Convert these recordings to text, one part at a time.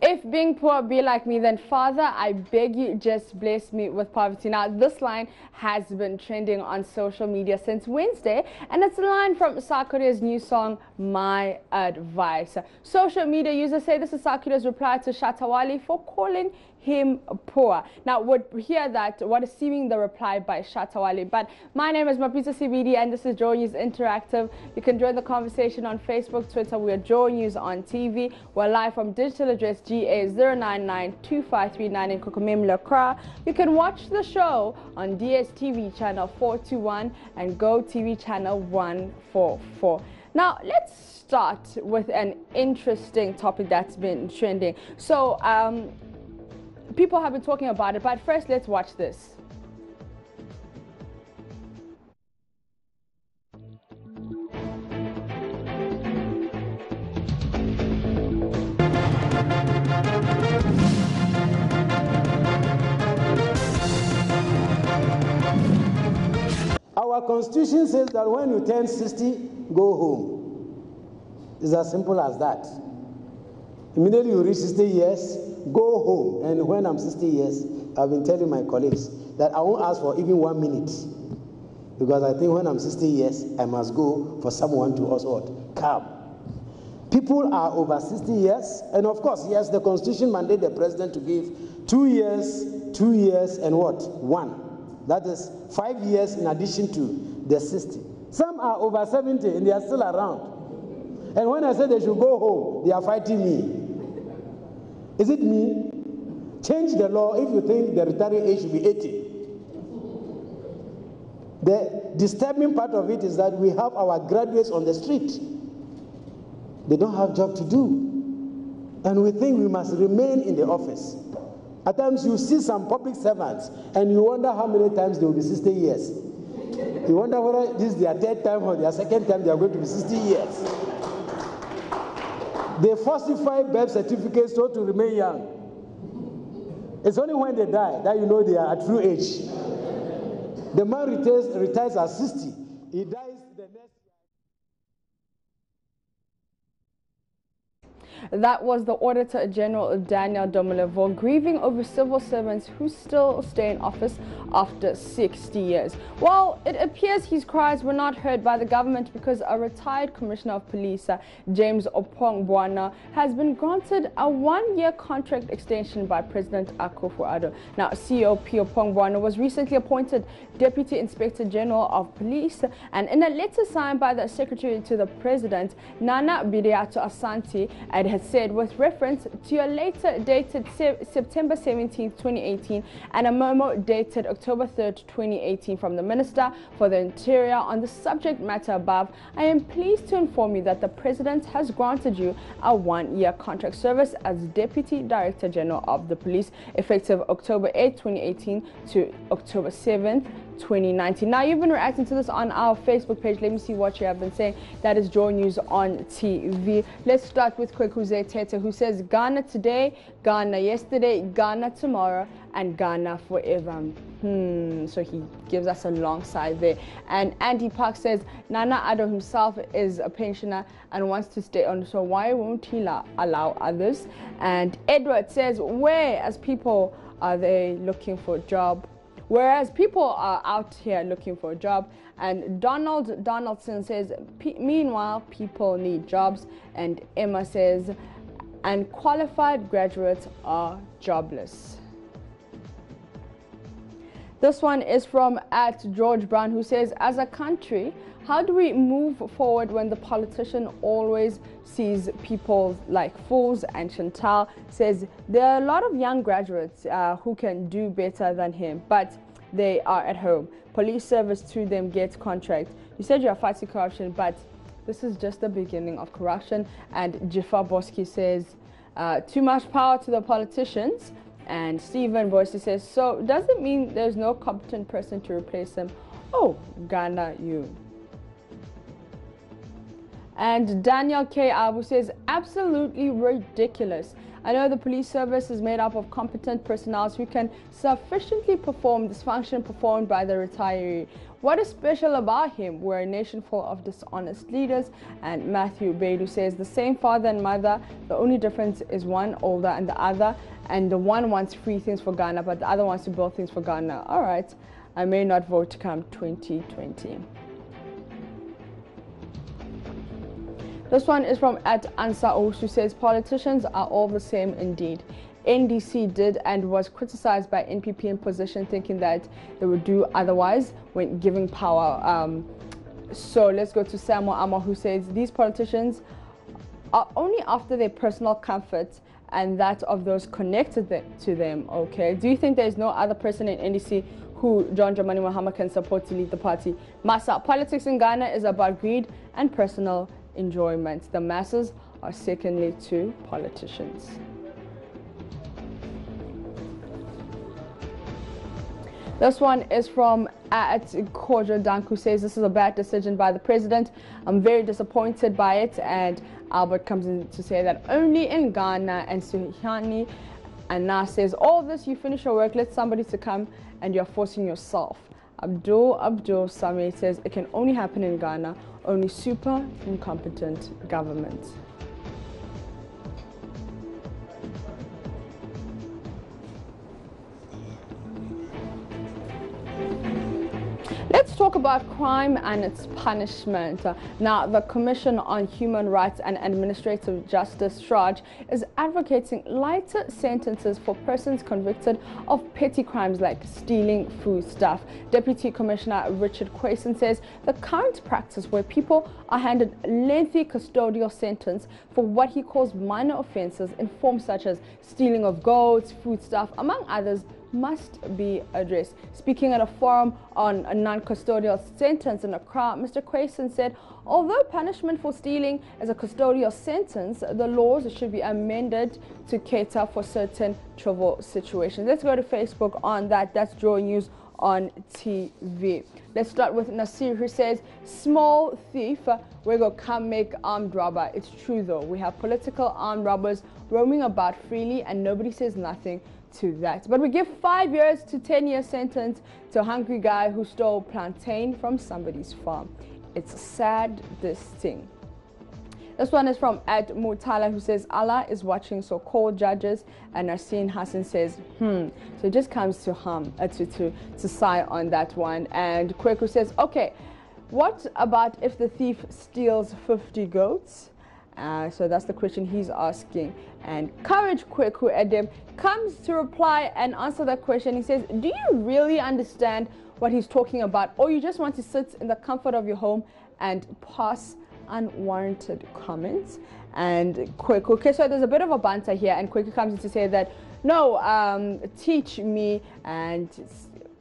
If being poor be like me, then Father, I beg you, just bless me with poverty. Now, this line has been trending on social media since Wednesday, and it's a line from Sarkodie's new song, My Advice. Social media users say this is Sarkodie's reply to Shatta Wale for calling him poor. Now, we'll hear that what is seeming the reply by Shatta Wale. But my name is Mapisa CBD, and this is JoyNews Interactive. You can join the conversation on Facebook, Twitter. We are JoyNews on TV. We're live from digital address GA0992539 in Kokomem Accra. You can watch the show on DSTV channel 421 and Go TV channel 144. Now, let's start with an interesting topic that's been trending. So, people have been talking about it, but first let's watch this. Our constitution says that when you turn 60, go home. It's as simple as that. Immediately you reach 60 years, go home. And when I'm 60 years, I've been telling my colleagues that I won't ask for even 1 minute. Because I think when I'm 60 years, I must go for someone to also come. People are over 60 years. And of course, yes, the constitution mandates the president to give 2 years, 2 years, and what? 1. That is 5 years in addition to the 60. Some are over 70 and they are still around. And when I say they should go home, they are fighting me. Is it me? Change the law if you think the retiring age should be 80. The disturbing part of it is that we have our graduates on the street. They don't have job to do. And we think we must remain in the office. At times you see some public servants and you wonder how many times they will be 60 years. You wonder whether this is their third time or their second time they are going to be 60 years. They falsify birth certificates so to remain young. It's only when they die that you know they are at true age. The man retires at 60. He dies the next. That was the Auditor General Daniel Domolevo grieving over civil servants who still stay in office after 60 years. Well, it appears his cries were not heard by the government because a retired Commissioner of Police, James Opong-Bwana, has been granted a 1-year contract extension by President Akufo-Addo. Now, COP Opong-Bwana was recently appointed Deputy Inspector General of Police, and in a letter signed by the Secretary to the President, Nana Bideato Asante, it has said, with reference to a letter dated September 17, 2018, and a memo dated October 3, 2018 from the Minister for the Interior on the subject matter above, I am pleased to inform you that the President has granted you a 1-year contract service as Deputy Director General of the Police, effective October 8, 2018 to October 7th, 2019. Now, you've been reacting to this on our Facebook page. Let me see what you have been saying. That is JoyNews on TV. Let's start with Kwekuze Tete, who says Ghana today, Ghana yesterday, Ghana tomorrow, and Ghana forever. So he gives us a long side there. And Andy Park says Nana Addo himself is a pensioner and wants to stay on, so why won't he allow others? And Edward says, whereas people are they looking for a job? Whereas people are out here looking for a job. And Donaldson says, meanwhile, people need jobs. And Emma says, and qualified graduates are jobless. This one is from @George Brown, who says, as a country, how do we move forward when the politician always sees people like fools? And Chantal says, there are a lot of young graduates who can do better than him, but they are at home. Police service to them gets contract. You said you are fighting corruption, but this is just the beginning of corruption. And Jifa Boski says, too much power to the politicians. And Stephen Boyce says, so does it mean there's no competent person to replace him? Oh, Ghana, you. And Daniel K. Abu says, absolutely ridiculous. I know the police service is made up of competent personnel who can sufficiently perform this function performed by the retiree. What is special about him? We're a nation full of dishonest leaders. And Matthew Baidu says the same father and mother, the only difference is one older and the other, and the one wants free things for Ghana, but the other wants to build things for Ghana. All right, I may not vote come 2020. This one is from @Ansa Osh, who says politicians are all the same indeed. NDC did and was criticized by NPP in position, thinking that they would do otherwise when giving power. So let's go to Samuel Amma, who says these politicians are only after their personal comfort and that of those connected to them. Okay, do you think there is no other person in NDC who John Dramani Mahama can support to lead the party? Massa, politics in Ghana is about greed and personal enjoyment. The masses are secondly to politicians. This one is from @Kojo Dank, who says this is a bad decision by the president. I'm very disappointed by it. And Albert comes in to say that only in Ghana. And Suhani Anna says, all this, you finish your work, let somebody to come and you're forcing yourself. Abdul Sami says it can only happen in Ghana, only super incompetent government. Let's talk about crime and its punishment. Now, the Commission on Human Rights and Administrative Justice, SHRAJ, is advocating lighter sentences for persons convicted of petty crimes like stealing foodstuff. Deputy Commissioner Richard Quayson says the current practice where people are handed lengthy custodial sentence for what he calls minor offences in forms such as stealing of goats, foodstuff, among others, must be addressed. Speaking at a forum on a non-custodial sentence in Accra, Mr. Quayson said, although punishment for stealing is a custodial sentence, the laws should be amended to cater for certain trivial situations. Let's go to Facebook on that. That's JoyNews on TV. Let's start with Nasir, who says, small thief, we're going to come make armed robber. It's true though. We have political armed robbers roaming about freely and nobody says nothing to that. But we give 5 years to 10-year sentence to a hungry guy who stole plantain from somebody's farm. It's sad, this thing. This one is from Ed Murtala, who says Allah is watching, so call judges. And Nasin Hassan says so it just comes to to sigh on that one. And Kweku says, okay, what about if the thief steals 50 goats? So that's the question he's asking. And Courage Kweku Edem comes to reply and answer that question. He says, do you really understand what he's talking about, or you just want to sit in the comfort of your home and pass unwarranted comments? And Kweku, okay, so there's a bit of a banter here, and Kweku comes in to say that, no, teach me. And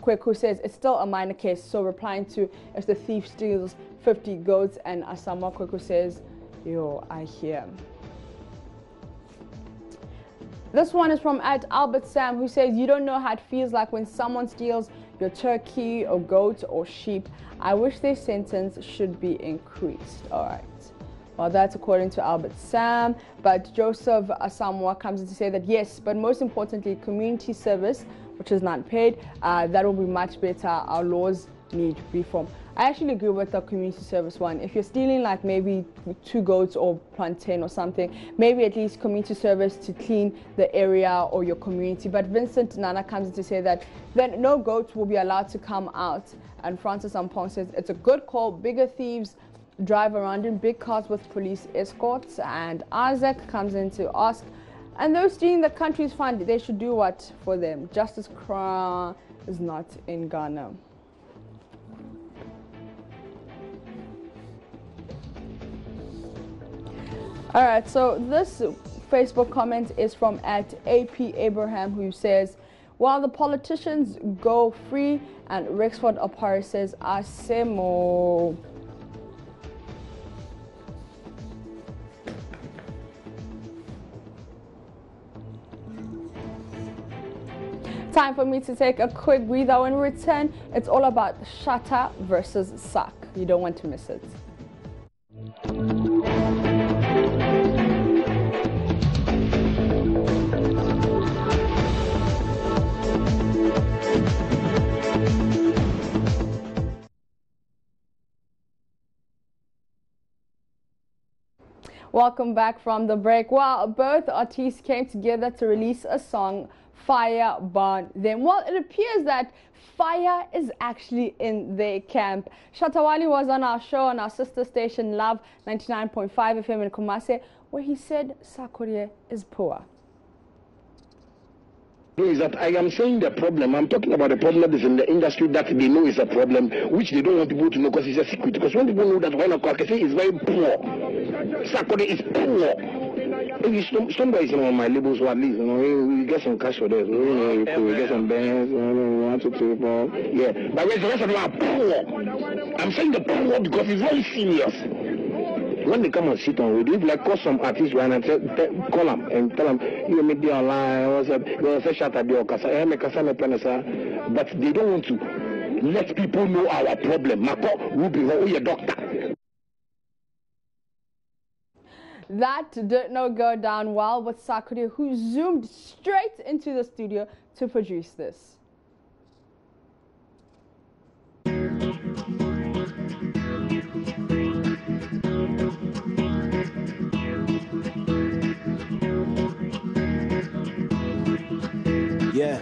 Kweku says it's still a minor case, so replying to if the thief steals 50 goats, and Asama Kweku says, yo, I hear. This one is from Albert Sam, who says, you don't know how it feels like when someone steals your turkey or goat or sheep. I wish their sentence should be increased. All right. Well, that's according to Albert Sam. But Joseph Asamoah comes in to say that yes, but most importantly, community service, which is not paid, that will be much better. Our laws need reform. I actually agree with the community service one. If you're stealing like maybe 2 goats or plantain or something, maybe at least community service to clean the area or your community. But Vincent Nana comes in to say that then no goats will be allowed to come out. And Francis Ampong says it's a good call. Bigger thieves drive around in big cars with police escorts. And Isaac comes in to ask, and those stealing the country's fund, they should do what for them? Justice is not in Ghana. All right, so this Facebook comment is from @AP Abraham, who says, while the politicians go free, and Rexford Opari says, Asemo. Time for me to take a quick breather. When we return, it's all about Shatta versus Sak. You don't want to miss it. Welcome back from the break. Well, both artists came together to release a song, Fire Burn Them. Well, it appears that fire is actually in their camp. Shatta Wale was on our show on our sister station Love 99.5 FM in Kumasi, where he said Sarkodie is poor. Is that I am saying the problem. I'm talking about the problem that is in the industry that they know is a problem, which they don't want people to know because it's a secret. Because when people know that one of Kakese is very poor, Sarkodie is poor. If somebody is on my labels, or at least we get some cash for this. We get some bands, 1, 2, 3, 4. Yeah, but the rest of them are poor. I'm saying the poor because it's very serious. When they come and sit on radio, if like call some artists right and call them and tell them you make the online, what's up, they say Shatta or Kasa, but they don't want to let people know our problem. Mako will be a doctor. That did not go down well with Sarkodie, who zoomed straight into the studio to produce this. Yeah.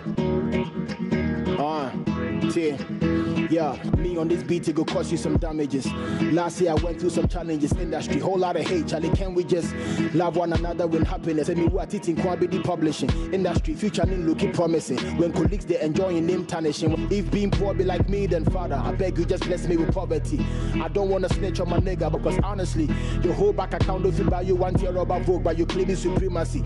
Yeah, me on this beat, it go cause you some damages. Last year I went through some challenges, industry, whole lot of hate, Charlie, can we just love one another with happiness? And me what it in Kwabidi publishing, industry, future in looking promising. When colleagues they enjoying name tarnishing. If being poor be like me, then father, I beg you just bless me with poverty. I don't wanna snitch on my nigga, because honestly, your whole back account don't feel by you 1 year rubber vogue, but you claiming supremacy.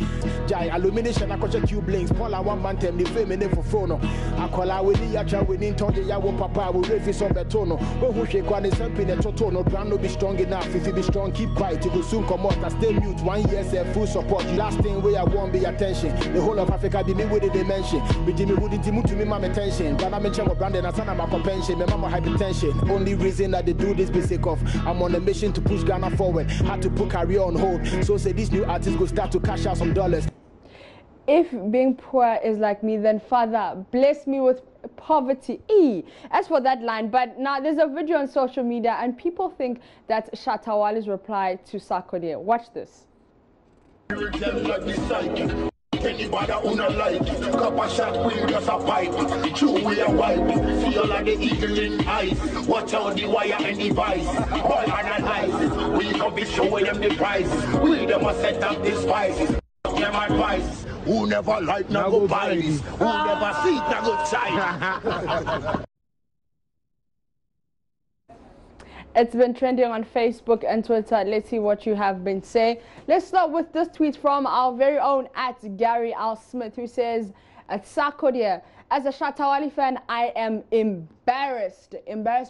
Jai, illumination, I coach a cube links, Paul I want man them, the fame in for phone. I call out with the yacha, we need to ya papa, we refuse on betono. When who shake one is helping a totono, brand no be strong enough. If you be strong, keep quiet, you will soon come out. I stay mute 1 year, say full support. Last thing where I won't be attention. The whole of Africa be me with the dimension. Be Jimmy wouldn't to me, my attention. But I'm in charge of branding and son of my compensation. My mama hypertension. Only reason that they do this be sick of. I'm on a mission to push Ghana forward. Had to put career on hold. So say these new artists go start to cash out some dollars. If being poor is like me, then Father, bless me with poverty. As for that line, but now there's a video on social media and people think that's Shatta Wale's reply to Sarkodie. Watch this. Anybody who not like it, copper shot will just a pipe. True we are white, feel like the eagle in ice. Watch out the wire and device. Boy analyze, we can be showing them the price. We them a set up the spices. Them advice. Who never like now go buy this. Who never see it now go try. It's been trending on Facebook and Twitter. Let's see what you have been saying. Let's start with this tweet from our very own @Gary L. Smith, who says, at Sarkodie, as a Shatta Wale fan, I am embarrassed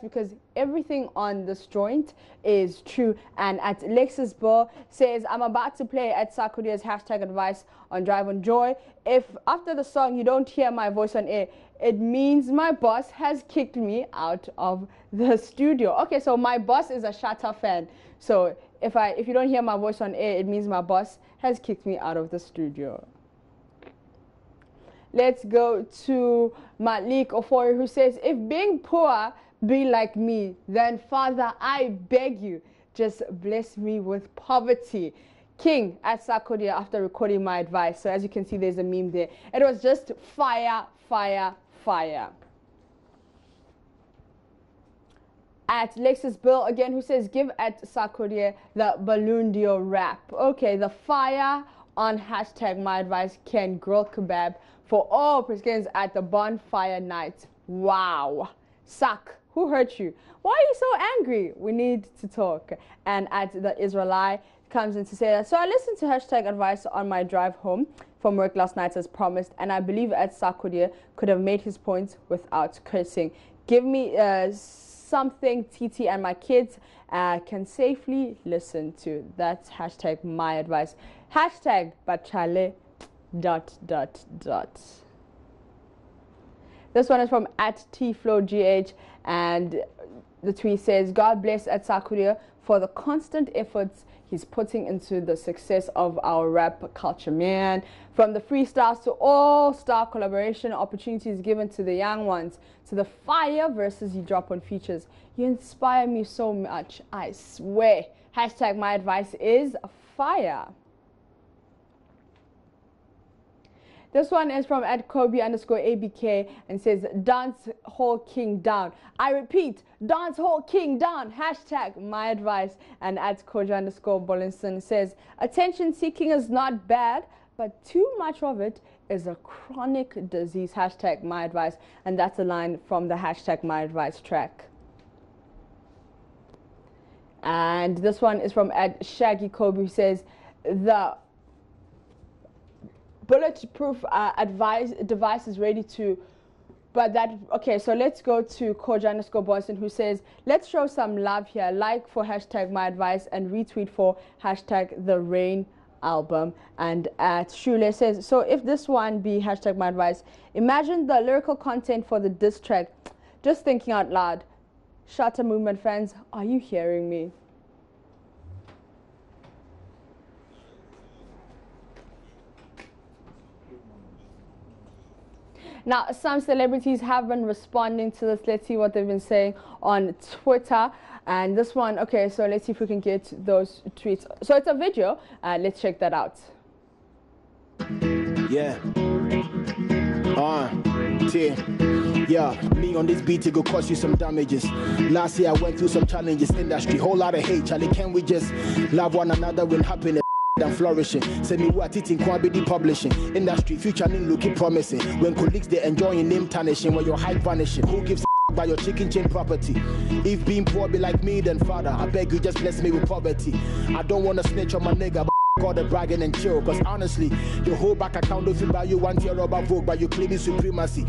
because everything on this joint is true. And at Lexus Bill says, I'm about to play at Sarkodie's #advice on Drive on Joy. If after the song you don't hear my voice on air, it means my boss has kicked me out of the studio. Okay, so my boss is a Shatta fan. So if you don't hear my voice on air, it means my boss has kicked me out of the studio. Let's go to Malik Ofori, who says, if being poor be like me, then Father, I beg you, just bless me with poverty. King at Sarkodie after recording my advice. So as you can see, there's a meme there. It was just fire, fire, fire. At Lexus Bill again, who says, give at Sarkodie the balloon deal rap. Okay, the fire on #my advice can grill kebab for all Priscans at the bonfire night. Wow. Suck. Who hurt you? Why are you so angry? We need to talk. And at the Israelite comes in to say that. So I listened to #advice on my drive home from work last night as promised, and I believe at Sarkodie could have made his points without cursing. Give me something TT and my kids can safely listen to. That's #my advice. #bachale ... This one is from @tflowgh, and the tweet says, God bless at Sarkodie for the constant efforts he's putting into the success of our rap culture, man. From the freestyles to all-star collaboration opportunities given to the young ones, to the fire verses you drop on features. You inspire me so much, I swear. #my advice is fire. This one is from @Kobe_ABK and says, dance hall king down. I repeat, dance hall king down. Hashtag my advice. And @Koja_Bollinson says, attention seeking is not bad, but too much of it is a chronic disease. Hashtag my advice. And that's a line from the hashtag my advice track. And this one is from @ShaggyKobe, who says, the bulletproof device is ready to, but that, okay, so let's go to Koja_Bonson, who says, let's show some love here. Like for hashtag my advice and retweet for hashtag the rain album. And @Shule says, so if this one be hashtag my advice, imagine the lyrical content for the diss track. Just thinking out loud. Shatta movement fans, are you hearing me? Now, some celebrities have been responding to this. Let's see what they've been saying on Twitter. And this one, okay, so let's see if we can get those tweets. So it's a video. Let's check that out. Yeah. Yeah, me on this beat, it go cause you some damages. Last year I went through some challenges. Industry, whole lot of hate. Charlie, can we just love one another when happiness and flourishing? Send me what it in quality publishing. Industry, future looking promising. When colleagues they enjoying name tarnishing, when your hype vanishing. Who gives a by your chicken chain property? If being poor be like me, then father, I beg you just bless me with poverty. I don't wanna snitch on my nigga, but call the bragging and chill. Cause honestly, your whole back account don't feel by you want your rubber vogue, but you claiming supremacy.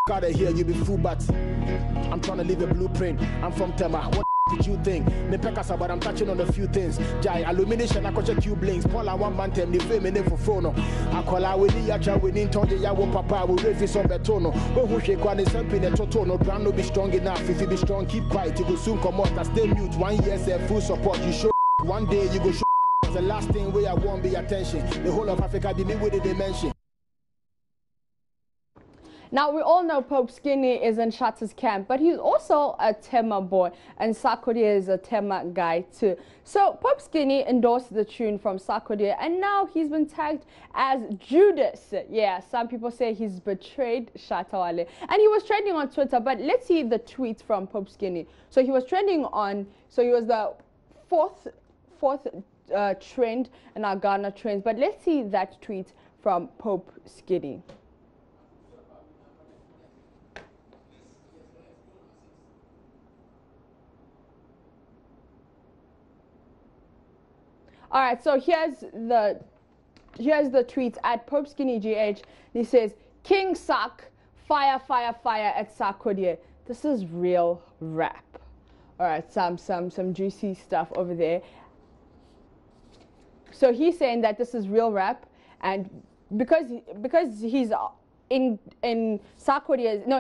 Gotta hear you be full, but I'm trying to leave a blueprint. I'm from Tema. What did you think? Me pekasa, but I'm touching on a few things. Jai illumination, I got your cube links. Paul, I want man, the fame in for phone. I call out with the yacha, we didn't tell you, ya won't papa, we refuse on betono. But who shake one is helping a totono. Brand no be strong enough. If you be strong, keep quiet. You go soon come out. I stay mute. 1 year, say full support. You show one day, you go show. The last thing where I want be attention. The whole of Africa, be me with the dimension. Now, we all know Pope Skinny is in Shatta's camp, but he's also a Tema boy, and Sarkodie is a Tema guy too. So Pope Skinny endorsed the tune from Sarkodie, and now he's been tagged as Judas. Yeah, some people say he's betrayed Shatta Wale, and he was trending on Twitter. But let's see the tweets from Pope Skinny. So he was trending on, so he was the fourth trend in our Ghana trends. But let's see that tweet from Pope Skinny. All right, so here's the tweets at Pope Skinny GH. He says, King Sark, fire, fire, fire at Sarkodie. This is real rap. All right, some juicy stuff over there. So he's saying that this is real rap, and because he's in Sarkodie, no,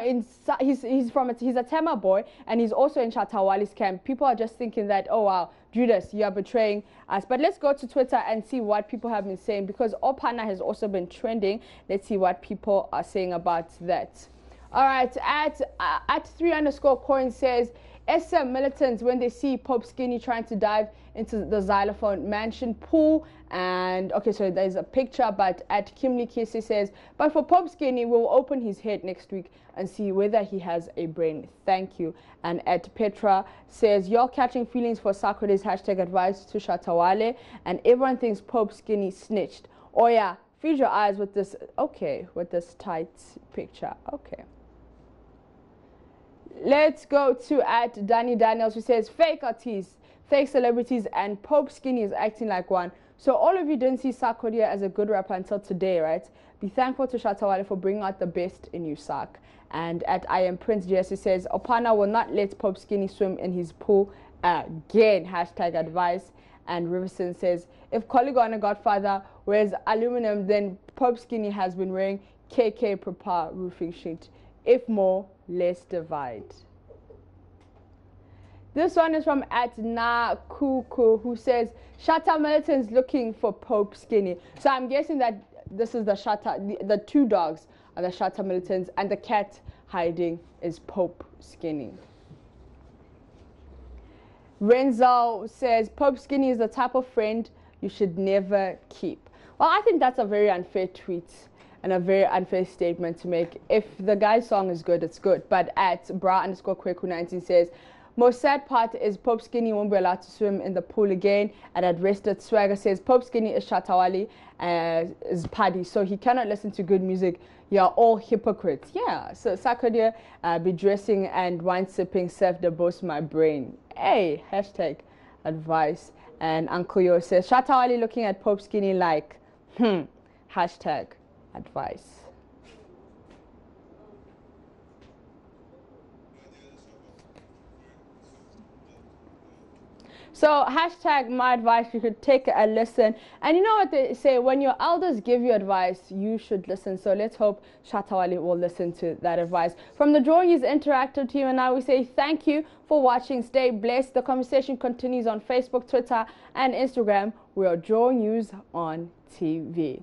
he's a Tema boy, and he's also in Shatta Wale's camp. People are just thinking that, oh wow, Judas, you are betraying us. But let's go to Twitter and see what people have been saying, because Opana has also been trending. Let's see what people are saying about that. All right, at 3_coin says, SM militants, when they see Pope Skinny trying to dive into the xylophone mansion pool, and okay, so there's a picture, but at Kimli Kisi says, but for Pope Skinny, we'll open his head next week and see whether he has a brain. Thank you. And at Petra says, you're catching feelings for Sarkodie's hashtag advice to Shatta Wale, and everyone thinks Pope Skinny snitched. Oh yeah, feed your eyes with this, okay, with this tight picture, okay. Let's go to at Danny Daniels, who says, fake artists, fake celebrities, and Pope Skinny is acting like one. So all of you didn't see Sarkodie as a good rapper until today, right? Be thankful to Shatta Wale for bringing out the best in you, Sark. And at I Am Prince Jesse says, Opana will not let Pope Skinny swim in his pool again. Hashtag advice. And Riverson says, if Koligona Godfather wears aluminum, then Pope Skinny has been wearing KK Prepar roofing sheet. If more, let's divide. This one is from at Nakuku, who says, Shatta militants looking for Pope Skinny. So I'm guessing that this is the Shatta, the two dogs are the Shatta militants, and the cat hiding is Pope Skinny. Renzo says, Pope Skinny is the type of friend you should never keep. Well, I think that's a very unfair tweet and a very unfair statement to make. If the guy's song is good, it's good. But at bra_kweku19 says, most sad part is Pope Skinny won't be allowed to swim in the pool again. And at Rested Swagger says, Pope Skinny is Shatta Wale, is Paddy, so he cannot listen to good music. You're all hypocrites. Yeah, so Sarkodie be dressing and wine sipping serve the boast my brain. Hey, hashtag advice. And Uncle Yo says, Shatta Wale looking at Pope Skinny like, hashtag advice. So hashtag my advice, you should take a listen. And you know what they say, when your elders give you advice, you should listen. So let's hope Shatta Wale will listen to that advice. From the JoyNews Interactive team, and now we say thank you for watching. Stay blessed. The conversation continues on Facebook, Twitter, and Instagram. We are JoyNews on TV.